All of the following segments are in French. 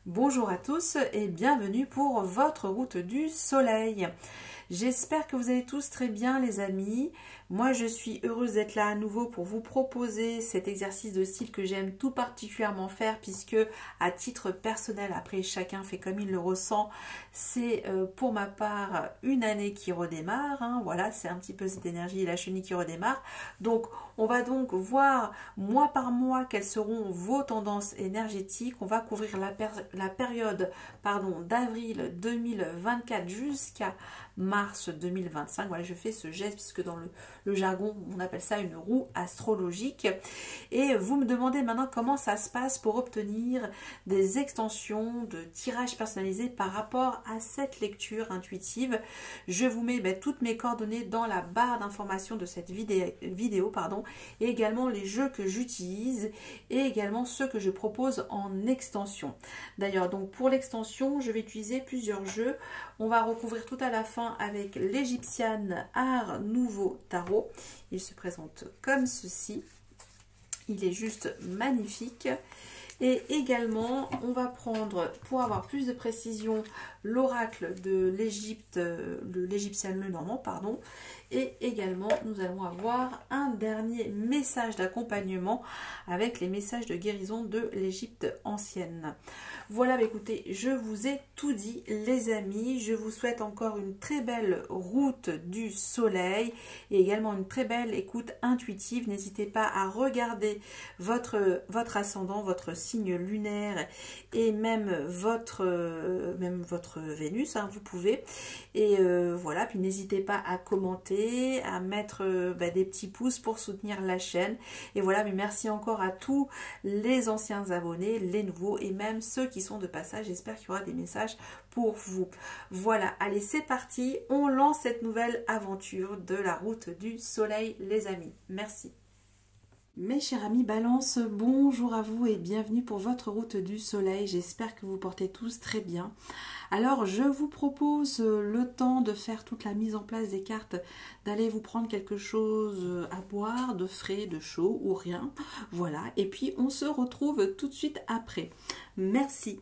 Bonjour à tous et bienvenue pour votre route du soleil. J'espère que vous allez tous très bien les amis. Moi je suis heureuse d'être là à nouveau pour vous proposer cet exercice de style que j'aime tout particulièrement faire puisque à titre personnel, après chacun fait comme il le ressent, c'est pour ma part une année qui redémarre. Voilà, c'est un petit peu cette énergie et la chenille qui redémarre. Donc on va donc voir mois par mois quelles seront vos tendances énergétiques. On va couvrir la période d'avril 2024 jusqu'à mars 2025. Voilà, je fais ce geste puisque dans le jargon, on appelle ça une roue astrologique. Et vous me demandez maintenant comment ça se passe pour obtenir des extensions de tirage personnalisé par rapport à cette lecture intuitive. Je vous mets toutes mes coordonnées dans la barre d'information de cette vidéo, et également les jeux que j'utilise et également ceux que je propose en extension. D'ailleurs, donc pour l'extension, je vais utiliser plusieurs jeux. On va recouvrir tout à la fin avec l'Egyptian Art Nouveau Tarot. Il se présente comme ceci. Il est juste magnifique. Et également, on va prendre, pour avoir plus de précision, l'oracle de l'Égypte, l'Égyptian Lenormand, et également, nous allons avoir un dernier message d'accompagnement avec les messages de guérison de l'Égypte ancienne. Voilà, écoutez, je vous ai tout dit, les amis. Je vous souhaite encore une très belle route du soleil et également une très belle écoute intuitive. N'hésitez pas à regarder votre ascendant, votre signe lunaire et même votre Vénus, vous pouvez. Et voilà, puis n'hésitez pas à commenter, à mettre des petits pouces pour soutenir la chaîne. Et voilà, mais merci encore à tous les anciens abonnés, les nouveaux et même ceux qui sont de passage. J'espère qu'il y aura des messages pour vous. Voilà, allez, c'est parti. On lance cette nouvelle aventure de la route du soleil, les amis. Merci. Mes chers amis Balance, bonjour à vous et bienvenue pour votre route du soleil. J'espère que vous portez tous très bien. Alors, je vous propose le temps de faire toute la mise en place des cartes, d'aller vous prendre quelque chose à boire, de frais, de chaud ou rien. Voilà, et puis on se retrouve tout de suite après. Merci.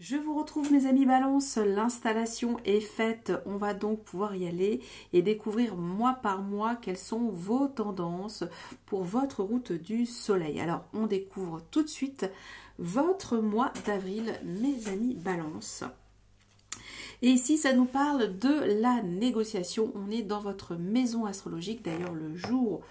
Je vous retrouve mes amis Balance, l'installation est faite, on va donc pouvoir y aller et découvrir mois par mois quelles sont vos tendances pour votre route du soleil. Alors on découvre tout de suite votre mois d'avril, mes amis Balance. Et ici, ça nous parle de la négociation. On est dans votre maison astrologique. D'ailleurs, le jour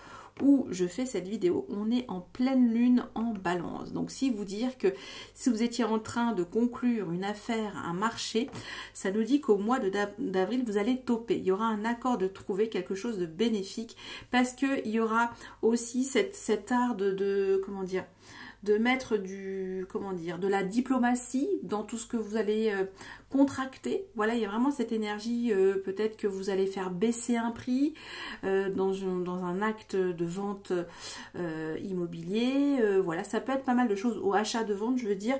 où je fais cette vidéo, on est en pleine lune en balance. Donc, si vous dire que si vous étiez en train de conclure une affaire, un marché, ça nous dit qu'au mois d'avril, vous allez toper. Il y aura un accord de trouver quelque chose de bénéfique parce qu'il y aura aussi cet art comment dire, de mettre de la diplomatie dans tout ce que vous allez contracter. Voilà, il y a vraiment cette énergie, peut-être que vous allez faire baisser un prix dans un acte de vente immobilier. Voilà, ça peut être pas mal de choses au achat de vente, je veux dire,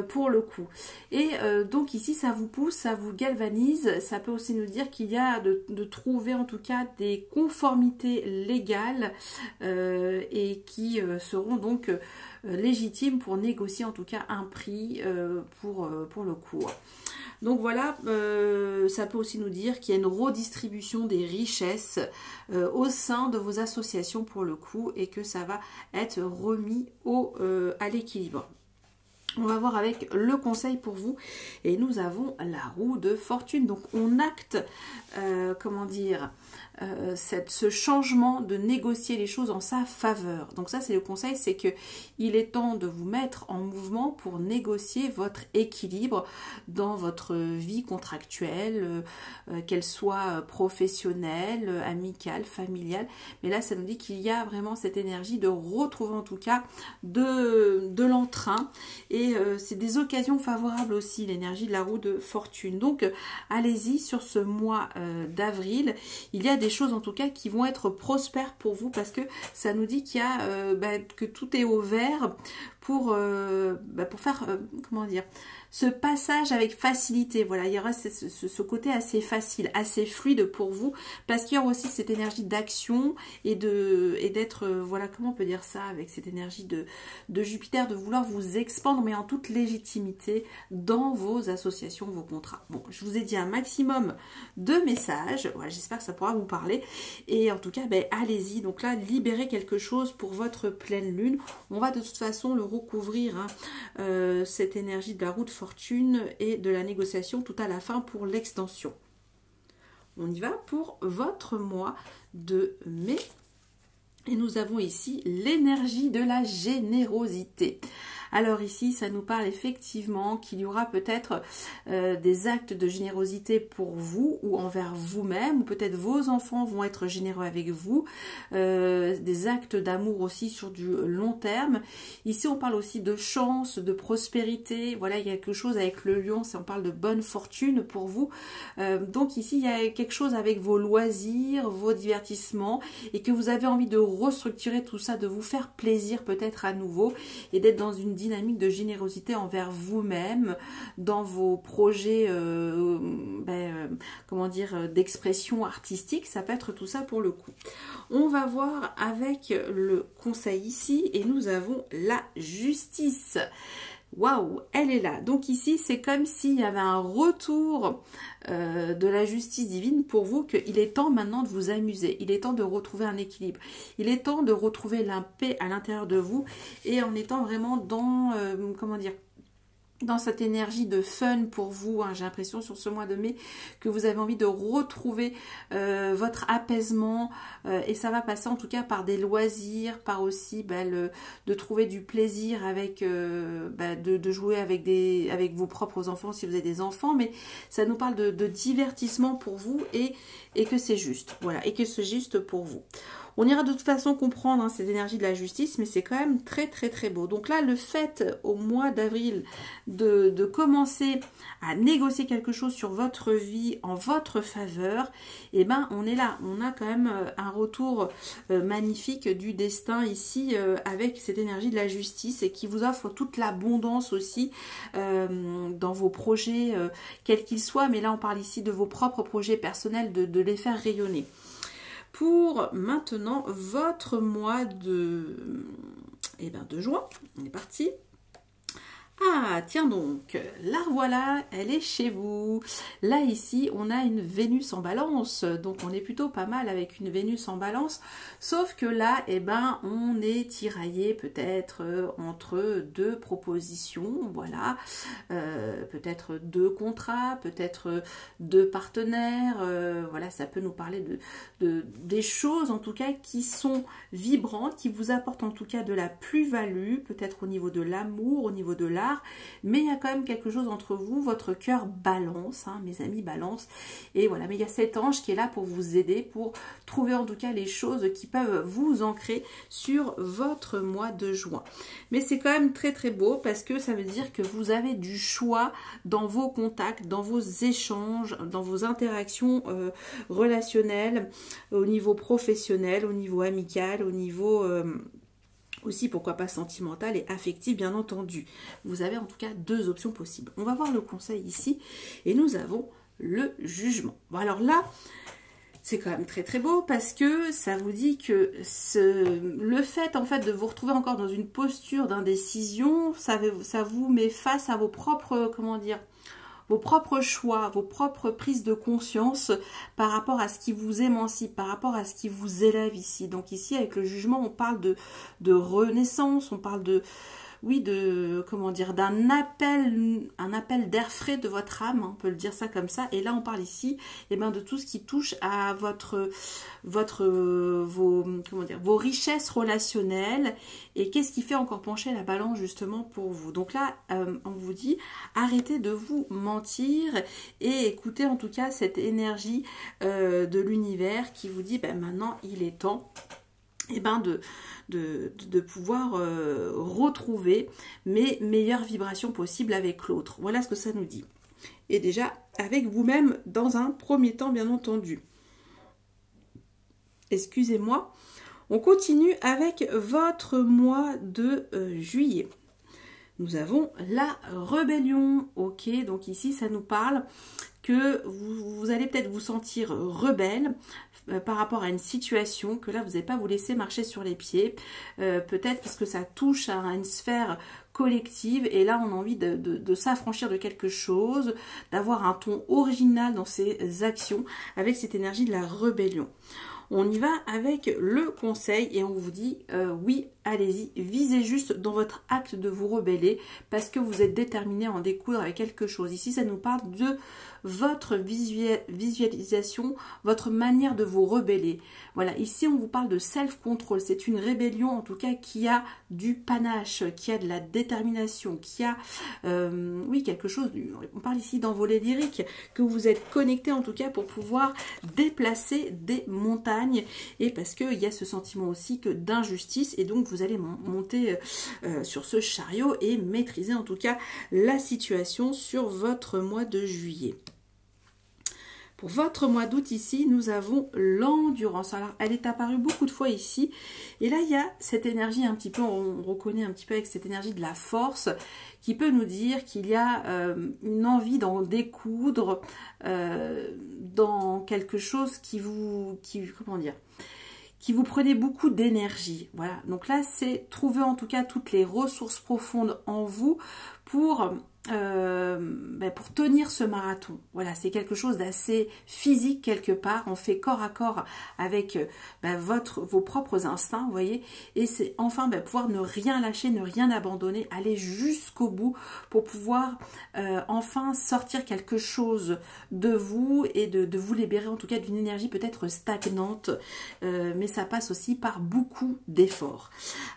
pour le coup. Et donc ici, ça vous pousse, ça vous galvanise. Ça peut aussi nous dire qu'il y a de trouver en tout cas des conformités légales et qui seront donc légitime pour négocier en tout cas un prix pour le coup. Donc voilà, ça peut aussi nous dire qu'il y a une redistribution des richesses au sein de vos associations pour le coup et que ça va être remis à l'équilibre. On va voir avec le conseil pour vous et nous avons la roue de fortune. Donc on acte, ce changement de négocier les choses en sa faveur. Donc ça c'est le conseil, c'est que il est temps de vous mettre en mouvement pour négocier votre équilibre dans votre vie contractuelle, qu'elle soit professionnelle, amicale, familiale. Mais là ça nous dit qu'il y a vraiment cette énergie de retrouver en tout cas de l'entrain et c'est des occasions favorables aussi, l'énergie de la roue de fortune. Donc allez-y sur ce mois d'avril, il y a des choses en tout cas qui vont être prospères pour vous, parce que ça nous dit qu'il y a que tout est au vert pour faire, comment dire, ce passage avec facilité. Voilà, il y aura ce côté assez facile, assez fluide pour vous, parce qu'il y aura aussi cette énergie d'action et d'être, voilà, comment on peut dire ça, avec cette énergie de Jupiter, de vouloir vous expandre, mais en toute légitimité dans vos associations, vos contrats. Bon, je vous ai dit un maximum de messages, voilà, j'espère que ça pourra vous parler, et en tout cas, allez-y. Donc là, libérez quelque chose pour votre pleine lune. On va de toute façon le recouvrir, hein, cette énergie de la roue de fortune et de la négociation tout à la fin pour l'extension. On y va pour votre mois de mai. Et nous avons ici l'énergie de la générosité. Alors ici, ça nous parle effectivement qu'il y aura peut-être des actes de générosité pour vous ou envers vous-même, ou peut-être vos enfants vont être généreux avec vous, des actes d'amour aussi sur du long terme. Ici, on parle aussi de chance, de prospérité. Voilà, il y a quelque chose avec le lion, on parle de bonne fortune pour vous. Donc ici, il y a quelque chose avec vos loisirs, vos divertissements, et que vous avez envie de restructurer tout ça, de vous faire plaisir peut-être à nouveau, et d'être dans une dynamique de générosité envers vous-même, dans vos projets comment dire, d'expression artistique. Ça peut être tout ça pour le coup. On va voir avec le conseil ici, et nous avons la justice. Waouh, elle est là. Donc ici, c'est comme s'il y avait un retour de la justice divine pour vous, qu'il est temps maintenant de vous amuser. Il est temps de retrouver un équilibre. Il est temps de retrouver la paix à l'intérieur de vous, et en étant vraiment dans, comment dire, dans cette énergie de fun pour vous, hein. J'ai l'impression sur ce mois de mai que vous avez envie de retrouver votre apaisement, et ça va passer en tout cas par des loisirs, par aussi de trouver du plaisir avec de jouer avec vos propres enfants si vous avez des enfants, mais ça nous parle de divertissement pour vous, et que c'est juste, voilà, et que c'est juste pour vous. On ira de toute façon comprendre, hein, cette énergie de la justice, mais c'est quand même très très très beau. Donc là, le fait au mois d'avril de commencer à négocier quelque chose sur votre vie en votre faveur, et on est là. On a quand même un retour magnifique du destin ici, avec cette énergie de la justice, et qui vous offre toute l'abondance aussi dans vos projets, quels qu'ils soient. Mais là, on parle ici de vos propres projets personnels, de les faire rayonner. Pour maintenant votre mois de juin, on est parti. Ah, tiens donc, la voilà, elle est chez vous. Là, ici, on a une Vénus en balance, donc on est plutôt pas mal avec une Vénus en balance, sauf que là, on est tiraillé peut-être entre deux propositions, voilà, peut-être deux contrats, peut-être deux partenaires, voilà, ça peut nous parler des choses, en tout cas, qui sont vibrantes, qui vous apportent en tout cas de la plus-value, peut-être au niveau de l'amour, au niveau de l'art, mais il y a quand même quelque chose entre vous, votre cœur balance, hein, mes amis, balance, et voilà, mais il y a cet ange qui est là pour vous aider, pour trouver en tout cas les choses qui peuvent vous ancrer sur votre mois de juin. Mais c'est quand même très très beau, parce que ça veut dire que vous avez du choix dans vos contacts, dans vos échanges, dans vos interactions relationnelles, au niveau professionnel, au niveau amical, au niveau aussi, pourquoi pas, sentimental et affectif, bien entendu. Vous avez en tout cas deux options possibles. On va voir le conseil ici, et nous avons le jugement. Bon, alors là, c'est quand même très très beau, parce que ça vous dit que le fait en fait de vous retrouver encore dans une posture d'indécision, ça vous met face à vos propres, comment dire, vos propres choix, vos propres prises de conscience par rapport à ce qui vous émancipe, par rapport à ce qui vous élève ici. Donc ici, avec le jugement, on parle de renaissance, on parle comment dire, d'un appel d'air frais de votre âme, on peut le dire ça comme ça. Et là, on parle ici, de tout ce qui touche à vos richesses relationnelles, et qu'est-ce qui fait encore pencher la balance justement pour vous. Donc là, on vous dit, arrêtez de vous mentir, et écoutez en tout cas cette énergie de l'univers qui vous dit, maintenant, il est temps de pouvoir retrouver mes meilleures vibrations possibles avec l'autre. Voilà ce que ça nous dit. Et déjà, avec vous-même, dans un premier temps, bien entendu. Excusez-moi. On continue avec votre mois de juillet. Nous avons la rébellion. Ok, donc ici, ça nous parle que vous allez peut-être vous sentir rebelle par rapport à une situation que là, vous n'allez pas vous laisser marcher sur les pieds. Peut-être parce que ça touche à une sphère collective et là, on a envie de s'affranchir de quelque chose, d'avoir un ton original dans ses actions avec cette énergie de la rébellion. On y va avec le conseil et on vous dit oui, allez-y, visez juste dans votre acte de vous rebeller parce que vous êtes déterminé à en découdre avec quelque chose. Ici, ça nous parle de votre visualisation, votre manière de vous rebeller. Voilà, ici, on vous parle de self-control. C'est une rébellion, en tout cas, qui a du panache, qui a de la détermination, qui a, oui, quelque chose, on parle ici d'envolée lyrique, que vous êtes connecté, en tout cas, pour pouvoir déplacer des montagnes et parce qu'il y a ce sentiment aussi que d'injustice et donc vous allez monter sur ce chariot et maîtriser en tout cas la situation sur votre mois de juillet. Pour votre mois d'août ici, nous avons l'endurance. Alors, elle est apparue beaucoup de fois ici. Et là, il y a cette énergie un petit peu, on reconnaît un petit peu avec cette énergie de la force qui peut nous dire qu'il y a une envie d'en découdre dans quelque chose comment dire, qui vous prenez beaucoup d'énergie. Voilà, donc là, c'est trouver en tout cas toutes les ressources profondes en vous pour tenir ce marathon. Voilà, c'est quelque chose d'assez physique quelque part. On fait corps à corps avec vos propres instincts, vous voyez. Et c'est enfin pouvoir ne rien lâcher, ne rien abandonner, aller jusqu'au bout pour pouvoir enfin sortir quelque chose de vous et de vous libérer en tout cas d'une énergie peut-être stagnante. Mais ça passe aussi par beaucoup d'efforts.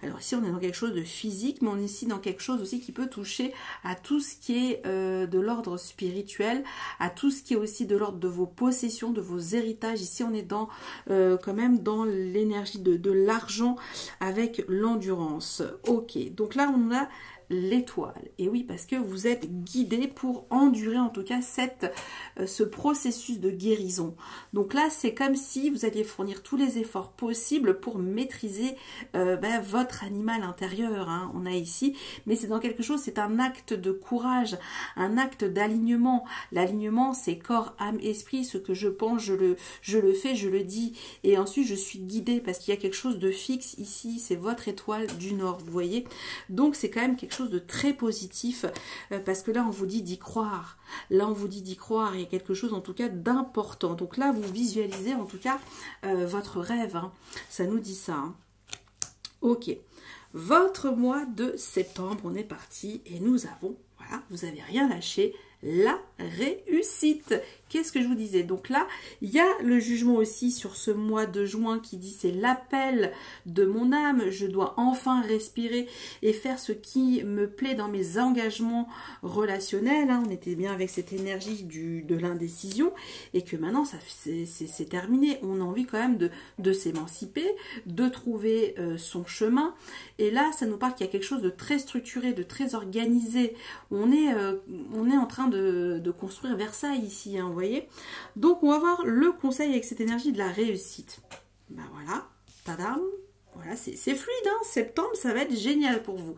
Alors ici, on est dans quelque chose de physique, mais on est ici dans quelque chose aussi qui peut toucher à tout ce qui est de l'ordre spirituel, à tout ce qui est aussi de l'ordre de vos possessions, de vos héritages. Ici, on est dans quand même dans l'énergie de l'argent avec l'endurance. Ok, donc là, on a l'étoile. Et oui, parce que vous êtes guidé pour endurer en tout cas ce processus de guérison. Donc là, c'est comme si vous alliez fournir tous les efforts possibles pour maîtriser votre animal intérieur. Hein, on a ici, mais c'est dans quelque chose, c'est un acte de courage, un acte d'alignement. L'alignement, c'est corps, âme, esprit. Ce que je pense, je le fais, je le dis. Et ensuite, je suis guidée parce qu'il y a quelque chose de fixe ici. C'est votre étoile du Nord, vous voyez. Donc, c'est quand même quelque chose de très positif parce que là on vous dit d'y croire, là on vous dit d'y croire, il y a quelque chose en tout cas d'important. Donc là vous visualisez en tout cas votre rêve, hein. Ça nous dit ça, hein. Ok, votre mois de septembre, on est parti et nous avons, voilà, vous n'avez rien lâché, la réussite. Qu'est-ce que je vous disais? Donc là, il y a le jugement aussi sur ce mois de juin qui dit c'est l'appel de mon âme, je dois enfin respirer et faire ce qui me plaît dans mes engagements relationnels. Hein. On était bien avec cette énergie de l'indécision et que maintenant c'est terminé. On a envie quand même de s'émanciper, de trouver son chemin. Et là, ça nous parle qu'il y a quelque chose de très structuré, de très organisé. On est en train de construire Versailles ici, hein, vous voyez. Donc, on va voir le conseil avec cette énergie de la réussite. Ben voilà, tadam. Voilà, c'est fluide, hein. Septembre, ça va être génial pour vous.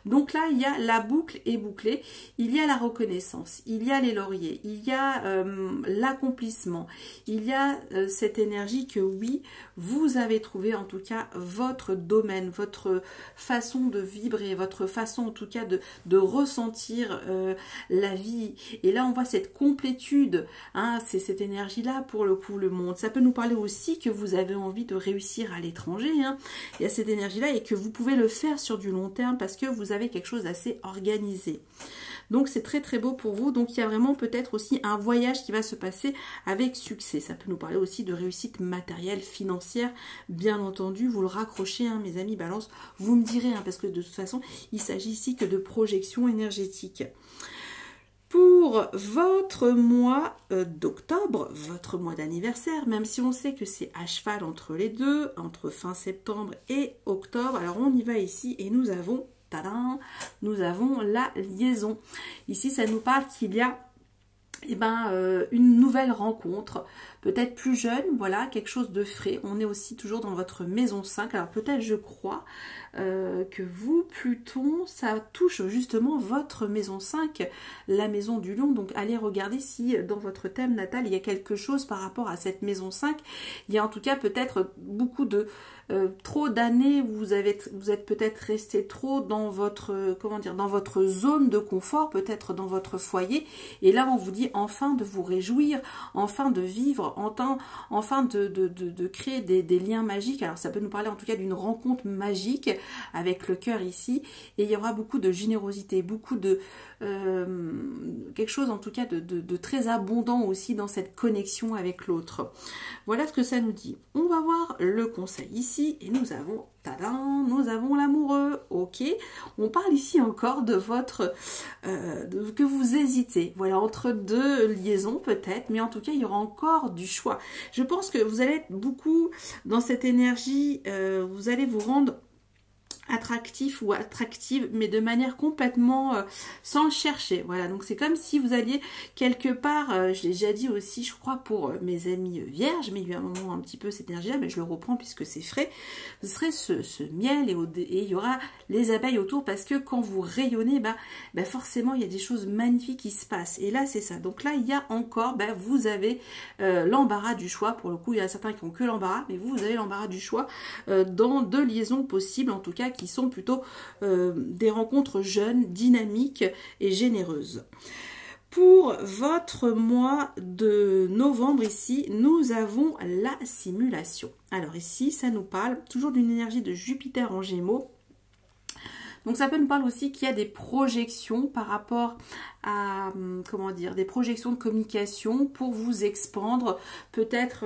Donc là, il y a la boucle est bouclée, il y a la reconnaissance, il y a les lauriers, il y a l'accomplissement, il y a cette énergie que oui, vous avez trouvé en tout cas votre domaine, votre façon de vibrer, votre façon en tout cas de ressentir la vie. Et là, on voit cette complétude, hein, c'est cette énergie-là pour le coup, le monde. Ça peut nous parler aussi que vous avez envie de réussir à l'étranger, hein. Il y a cette énergie-là et que vous pouvez le faire sur du long terme parce que vous avez quelque chose d'assez organisé. Donc, c'est très très beau pour vous. Donc, il y a vraiment peut-être aussi un voyage qui va se passer avec succès. Ça peut nous parler aussi de réussite matérielle, financière. Bien entendu, vous le raccrochez, hein, mes amis Balance. Vous me direz, hein, parce que de toute façon, il s'agit ici que de projection énergétique. Pour votre mois d'octobre, votre mois d'anniversaire, même si on sait que c'est à cheval entre les deux, entre fin septembre et octobre, alors on y va ici et nous avons, tadam, nous avons la liaison. Ici, ça nous parle qu'il y a une nouvelle rencontre, peut-être plus jeune, voilà, quelque chose de frais. On est aussi toujours dans votre maison 5. Alors peut-être, je crois, que vous, Pluton, ça touche justement votre maison 5, la maison du lion. Donc allez regarder si dans votre thème natal, il y a quelque chose par rapport à cette maison 5. Il y a en tout cas peut-être beaucoup de trop d'années, vous êtes peut-être resté trop dans votre, comment dire, dans votre zone de confort, peut-être dans votre foyer, et là on vous dit enfin de vous réjouir, enfin de vivre, enfin de créer des liens magiques. Alors ça peut nous parler en tout cas d'une rencontre magique avec le cœur ici, et il y aura beaucoup de générosité, beaucoup de quelque chose en tout cas de très abondant aussi dans cette connexion avec l'autre. Voilà ce que ça nous dit. On va voir le conseil ici, et nous avons, tadam, nous avons l'amoureux, ok. On parle ici encore de votre, que vous hésitez, voilà, entre deux liaisons peut-être, mais en tout cas il y aura encore du choix. Je pense que vous allez être beaucoup dans cette énergie, vous allez vous rendre attractif ou attractive, mais de manière complètement sans le chercher. Voilà, donc c'est comme si vous alliez quelque part, je l'ai déjà dit aussi, je crois, pour mes amis vierges, mais il y a eu un moment un petit peu cette énergie-là, mais je le reprends puisque c'est frais. Ce serait ce miel et il y aura les abeilles autour, parce que quand vous rayonnez, forcément, il y a des choses magnifiques qui se passent. Et là, c'est ça. Donc là, il y a encore, vous avez l'embarras du choix. Pour le coup, il y en a certains qui n'ont que l'embarras, mais vous avez l'embarras du choix dans deux liaisons possibles, en tout cas, qui sont plutôt des rencontres jeunes, dynamiques et généreuses. Pour votre mois de novembre ici, nous avons la simulation. Alors ici, ça nous parle toujours d'une énergie de Jupiter en Gémeaux. Donc ça peut nous parler aussi qu'il y a des projections par rapport à, comment dire, des projections de communication pour vous expandre, peut-être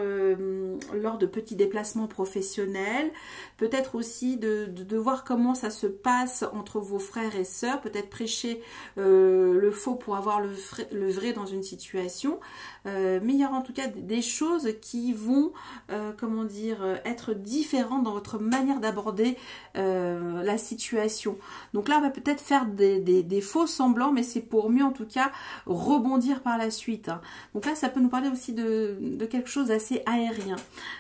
lors de petits déplacements professionnels, peut-être aussi de voir comment ça se passe entre vos frères et sœurs, peut-être prêcher le faux pour avoir le vrai dans une situation, mais il y aura en tout cas des choses qui vont, comment dire, être différentes dans votre manière d'aborder la situation. Donc là, on va peut-être faire des faux semblants, mais c'est pour mieux en tout cas rebondir par la suite. Donc là, ça peut nous parler aussi de quelque chose d'assez aérien.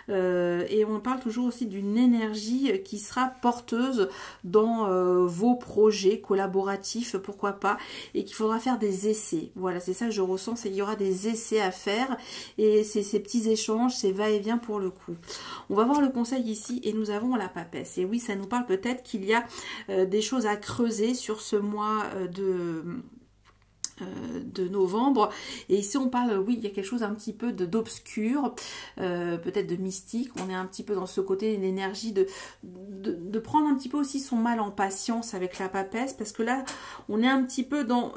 Et on parle toujours aussi d'une énergie qui sera porteuse dans vos projets collaboratifs, pourquoi pas, et qu'il faudra faire des essais. Voilà, c'est ça que je ressens, c'est qu'il y aura des essais à faire, et c'est ces petits échanges, ces va-et-vient pour le coup. On va voir le conseil ici, et nous avons la papesse. Et oui, ça nous parle peut-être qu'il y a des choses à creuser sur ce mois de novembre, et ici on parle, oui, il y a quelque chose un petit peu d'obscur, peut-être de mystique. On est un petit peu dans ce côté, une énergie de prendre un petit peu aussi son mal en patience avec la papesse, parce que là on est un petit peu dans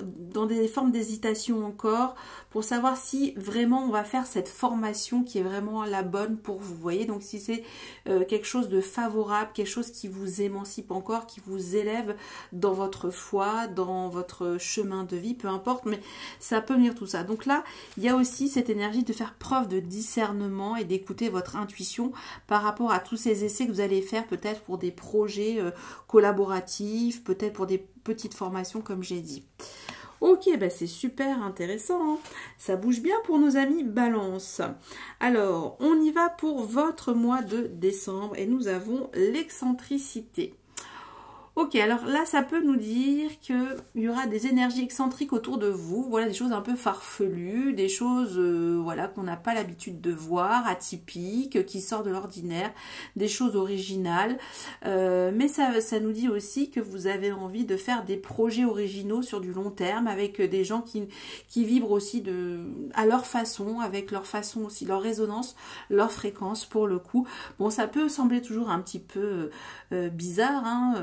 des formes d'hésitation encore, pour savoir si vraiment on va faire cette formation qui est vraiment la bonne pour vous, voyez. Donc si c'est quelque chose de favorable, quelque chose qui vous émancipe encore, qui vous élève dans votre foi, dans votre chemin de vie, peu importe, mais ça peut venir tout ça. Donc là, il y a aussi cette énergie de faire preuve de discernement et d'écouter votre intuition par rapport à tous ces essais que vous allez faire, peut-être pour des projets collaboratifs, peut-être pour des petites formations comme j'ai dit. Ok, c'est super intéressant, hein. Ça bouge bien pour nos amis Balance. Alors, on y va pour votre mois de décembre, et nous avons l'excentricité. Ok, alors là, ça peut nous dire qu'il y aura des énergies excentriques autour de vous. Voilà, des choses un peu farfelues, des choses voilà, qu'on n'a pas l'habitude de voir, atypiques, qui sortent de l'ordinaire, des choses originales. Mais ça nous dit aussi que vous avez envie de faire des projets originaux sur du long terme, avec des gens qui vibrent aussi à leur façon, avec leur façon aussi, leur résonance, leur fréquence pour le coup. Bon, ça peut sembler toujours un petit peu bizarre, hein,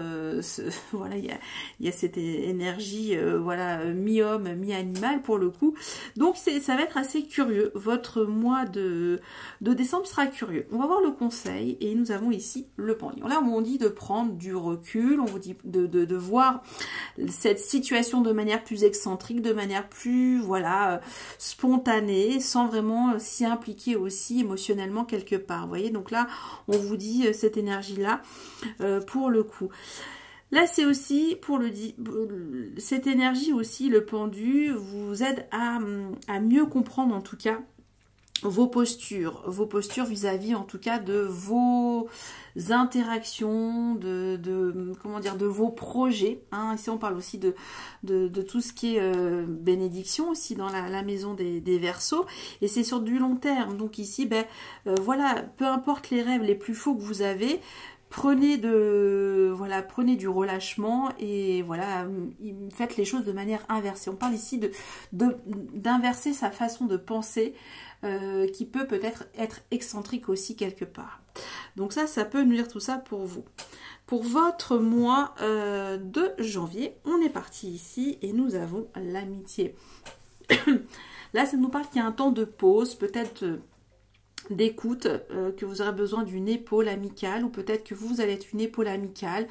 voilà, il y a cette énergie voilà, mi-homme, mi-animal pour le coup. Donc ça va être assez curieux. Votre mois de décembre sera curieux. On va voir le conseil, et nous avons ici le pendu. Là, on dit de prendre du recul, on vous dit de voir cette situation de manière plus excentrique, de manière plus voilà, spontanée, sans vraiment s'y impliquer aussi émotionnellement quelque part. Vous voyez, donc là, on vous dit cette énergie-là pour le coup. Là, c'est aussi, cette énergie aussi, le pendu, vous aide à mieux comprendre en tout cas vos postures vis-à-vis en tout cas de vos interactions, comment dire, de vos projets. Hein. Ici on parle aussi de tout ce qui est bénédiction aussi dans la maison des Verseaux, et c'est sur du long terme. Donc ici, voilà, peu importe les rêves les plus faux que vous avez, prenez du relâchement et voilà, faites les choses de manière inversée. On parle ici d'inverser sa façon de penser, qui peut peut-être être excentrique aussi quelque part. Donc ça peut nous dire tout ça pour vous. Pour votre mois de janvier, on est parti ici et nous avons l'amitié. Là, ça nous parle qu'il y a un temps de pause, peut-être d'écoute, que vous aurez besoin d'une épaule amicale, ou peut-être que vous allez être une épaule amicale,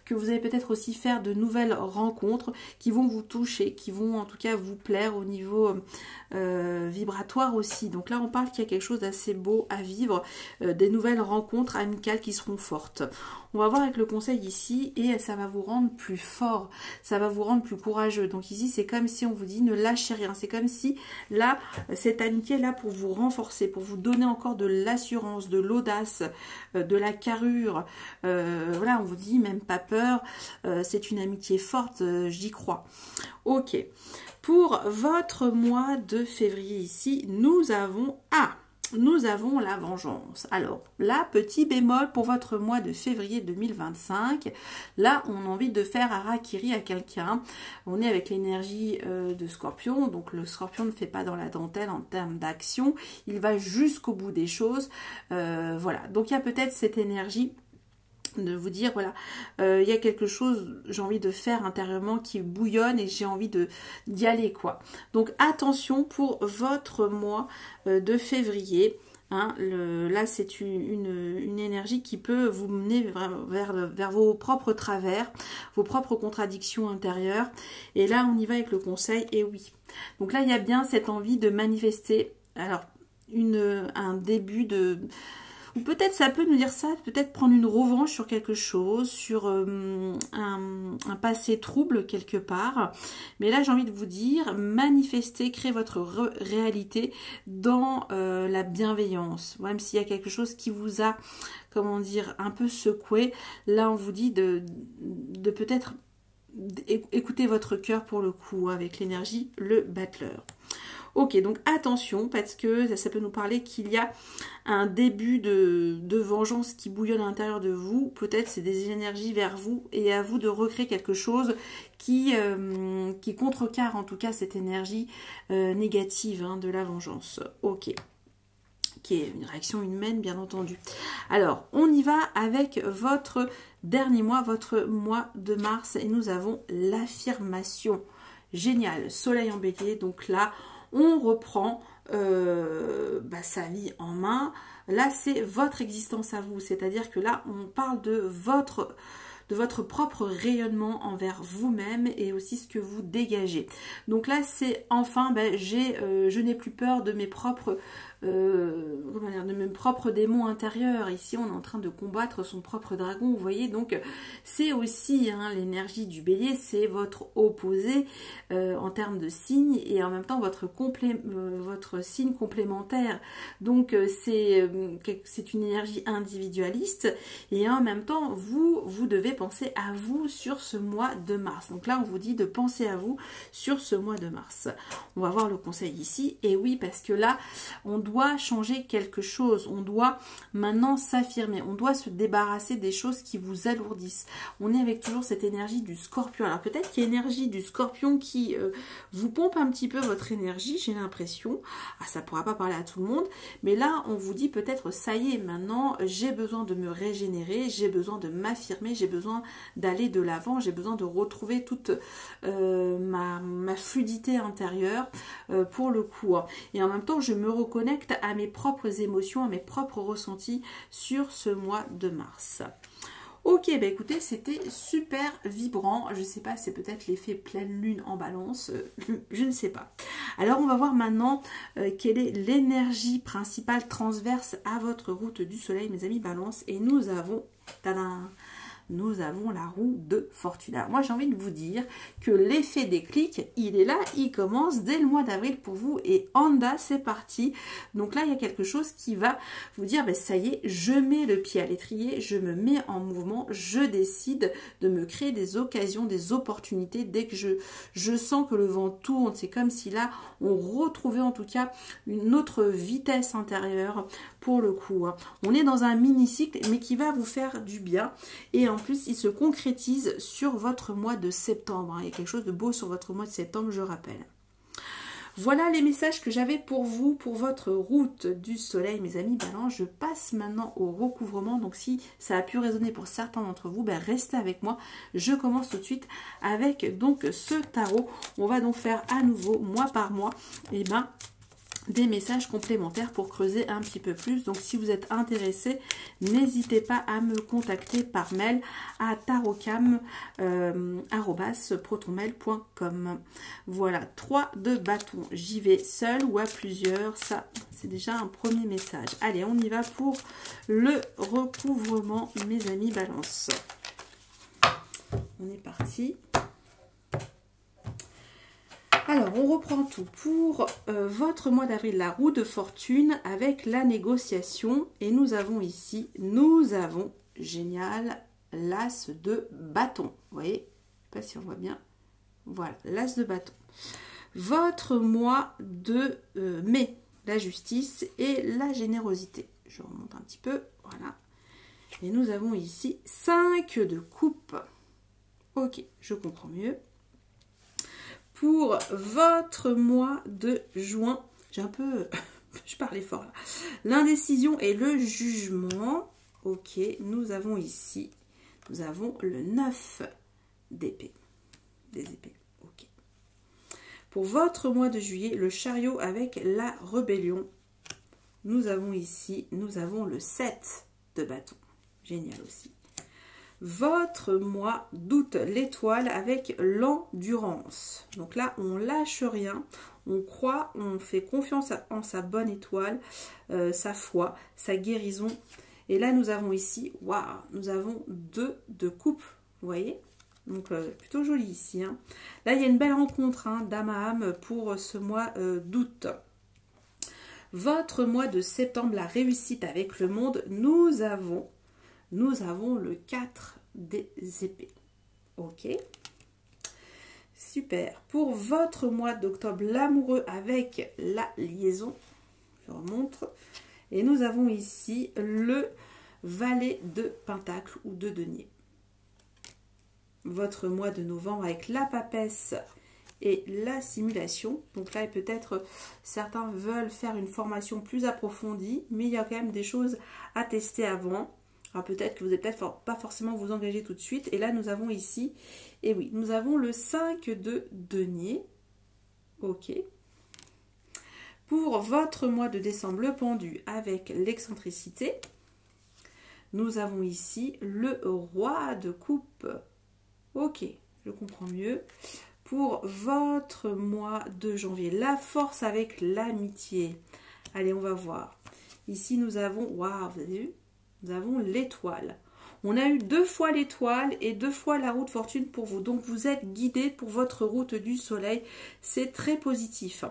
que vous allez peut-être aussi faire de nouvelles rencontres qui vont vous toucher, qui vont en tout cas vous plaire au niveau vibratoire aussi. Donc là on parle qu'il y a quelque chose d'assez beau à vivre, des nouvelles rencontres amicales qui seront fortes. On va voir avec le conseil ici, et ça va vous rendre plus fort, ça va vous rendre plus courageux. Donc ici c'est comme si on vous dit ne lâchez rien, c'est comme si là cette amitié là pour vous renforcer, pour vous donner encore de l'assurance, de l'audace, de la carrure, voilà, on vous dit même pas peur, c'est une amitié forte, j'y crois. Ok, pour votre mois de février ici, nous avons la vengeance. Alors là, petit bémol pour votre mois de février 2025. Là, on a envie de faire harakiri à quelqu'un. On est avec l'énergie de Scorpion. Donc le Scorpion ne fait pas dans la dentelle en termes d'action. Il va jusqu'au bout des choses. Voilà. Donc il y a peut-être cette énergie de vous dire voilà, il y a quelque chose, j'ai envie de faire intérieurement qui bouillonne et j'ai envie d'y aller quoi. Donc attention pour votre mois de février. Hein, là c'est une énergie qui peut vous mener vers vos propres travers, vos propres contradictions intérieures. Et là on y va avec le conseil, et oui. Donc là il y a bien cette envie de manifester, alors un début de... Ou peut-être ça peut nous dire ça, peut-être prendre une revanche sur quelque chose, sur un passé trouble quelque part. Mais là, j'ai envie de vous dire, manifestez, créez votre réalité dans la bienveillance. Même s'il y a quelque chose qui vous a, comment dire, un peu secoué, là, on vous dit de peut-être écouter votre cœur pour le coup, avec l'énergie, le battleur. Ok, donc attention, parce que ça peut nous parler qu'il y a un début de vengeance qui bouillonne à l'intérieur de vous. Peut-être c'est des énergies vers vous, et à vous de recréer quelque chose qui contrecarre en tout cas cette énergie négative de la vengeance. Ok, qui est une réaction humaine bien entendu. Alors, on y va avec votre dernier mois, votre mois de mars, et nous avons l'affirmation. Génial, soleil en bélier, donc là, on reprend sa vie en main. Là, c'est votre existence à vous. C'est-à-dire que là, on parle de votre propre rayonnement envers vous-même et aussi ce que vous dégagez. Donc là, c'est enfin, je n'ai plus peur de mes propres démons intérieurs. Ici, on est en train de combattre son propre dragon, vous voyez. Donc, c'est aussi l'énergie du bélier, c'est votre opposé en termes de signe, et en même temps votre signe complémentaire. Donc, c'est une énergie individualiste, et en même temps, vous devez penser à vous sur ce mois de mars. Donc là, on vous dit de penser à vous sur ce mois de mars. On va voir le conseil ici, et oui, parce que là, on doit changer quelque chose, on doit maintenant s'affirmer, on doit se débarrasser des choses qui vous alourdissent. On est avec toujours cette énergie du Scorpion. Alors peut-être qu'il y a l'énergie du Scorpion qui vous pompe un petit peu votre énergie, j'ai l'impression. Ah, ça pourra pas parler à tout le monde, mais là on vous dit peut-être ça y est, maintenant j'ai besoin de me régénérer, j'ai besoin de m'affirmer, j'ai besoin d'aller de l'avant, j'ai besoin de retrouver toute ma fluidité intérieure pour le coup. Et en même temps je me reconnecte à mes propres émotions, à mes propres ressentis sur ce mois de mars. Ok, écoutez, c'était super vibrant. Je ne sais pas, c'est peut-être l'effet pleine lune en balance, je ne sais pas. Alors, on va voir maintenant quelle est l'énergie principale transverse à votre route du soleil, mes amis balance. Et nous avons, tadam, nous avons la roue de fortune. Alors moi j'ai envie de vous dire que l'effet déclic, il est là, il commence dès le mois d'avril pour vous et Honda, c'est parti. Donc là il y a quelque chose qui va vous dire, ben, ça y est, je mets le pied à l'étrier, je me mets en mouvement, je décide de me créer des occasions, des opportunités. Dès que je sens que le vent tourne, c'est comme si là on retrouvait en tout cas une autre vitesse intérieure pour le coup. On est dans un mini-cycle mais qui va vous faire du bien et en plus il se concrétise sur votre mois de septembre. Il y a quelque chose de beau sur votre mois de septembre, je rappelle. Voilà les messages que j'avais pour vous, pour votre route du soleil, mes amis Balance. Je passe maintenant au recouvrement. Donc si ça a pu résonner pour certains d'entre vous, ben restez avec moi. Je commence tout de suite avec donc ce tarot. On va donc faire à nouveau, mois par mois, et ben des messages complémentaires pour creuser un petit peu plus. Donc si vous êtes intéressé, n'hésitez pas à me contacter par mail à tarotcam@protonmail.com. Voilà, 3 de bâton. J'y vais seul ou à plusieurs, ça c'est déjà un premier message. Allez, on y va pour le recouvrement, mes amis Balance. On est parti. Alors, on reprend tout pour votre mois d'avril, la roue de fortune avec la négociation. Et nous avons ici, génial, l'as de bâton. Vous voyez, je ne sais pas si on voit bien. Voilà, l'as de bâton. Votre mois de mai, la justice et la générosité. Je remonte un petit peu, voilà. Et nous avons ici 5 de coupe. Ok, je comprends mieux. Pour votre mois de juin, j'ai un peu, je parlais fort là, l'indécision et le jugement. Ok, nous avons ici, nous avons le 9 d'épée, des épées. Ok. Pour votre mois de juillet, le chariot avec la rébellion. Nous avons ici, nous avons le 7 de bâton. Génial aussi. Votre mois d'août, l'étoile avec l'endurance. Donc là, on lâche rien, on croit, on fait confiance en sa bonne étoile, sa foi, sa guérison. Et là, nous avons ici, waouh, nous avons 2 de coupe, vous voyez. Donc plutôt joli ici. Hein. Là, il y a une belle rencontre d'âme à âme pour ce mois d'août. Votre mois de septembre, la réussite avec le monde, nous avons le 4 des épées. Ok. Super. Pour votre mois d'octobre, l'amoureux avec la liaison. Je remonte. Et nous avons ici le valet de pentacle ou de denier. Votre mois de novembre avec la papesse et la simulation. Donc là, peut-être certains veulent faire une formation plus approfondie, mais il y a quand même des choses à tester avant. Alors peut-être que vous n'allez peut-être pas forcément vous engager tout de suite. Et là, nous avons ici, et oui, nous avons le 5 de denier. Ok. Pour votre mois de décembre, le pendu avec l'excentricité. Nous avons ici le roi de coupe. Ok, je comprends mieux. Pour votre mois de janvier, la force avec l'amitié. Allez, on va voir. Ici, nous avons, waouh, vous avez vu? Nous avons l'étoile. On a eu 2 fois l'étoile et 2 fois la roue de fortune pour vous. Donc, vous êtes guidé pour votre route du soleil. C'est très positif.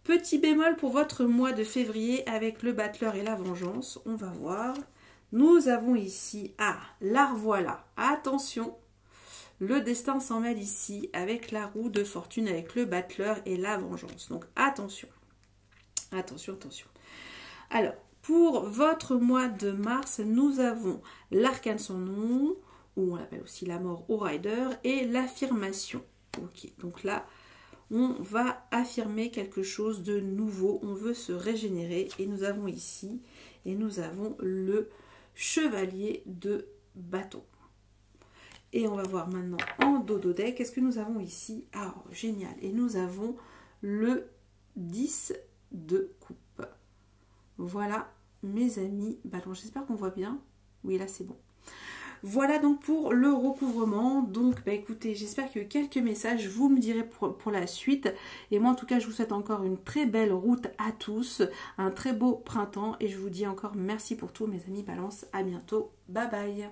Petit bémol pour votre mois de février avec le battleur et la vengeance. On va voir. Nous avons ici, la revoilà. Attention, le destin s'en mêle ici avec la roue de fortune, avec le battleur et la vengeance. Donc, attention. Attention, attention. Alors, pour votre mois de mars, nous avons l'arcane sans nom, ou on l'appelle aussi la mort au rider, et l'affirmation. Ok, donc là, on va affirmer quelque chose de nouveau, on veut se régénérer, et nous avons ici, et nous avons le chevalier de bâton. Et on va voir maintenant en dodo deck, qu'est-ce que nous avons ici? Ah, génial, et nous avons le 10 de coupe. Voilà, mes amis, Balance, j'espère qu'on voit bien. Oui, là, c'est bon. Voilà donc pour le recouvrement. Donc, bah, écoutez, j'espère que quelques messages, vous me direz pour la suite. Et moi, en tout cas, je vous souhaite encore une très belle route à tous, un très beau printemps. Et je vous dis encore merci pour tout, mes amis Balance. À bientôt. Bye bye.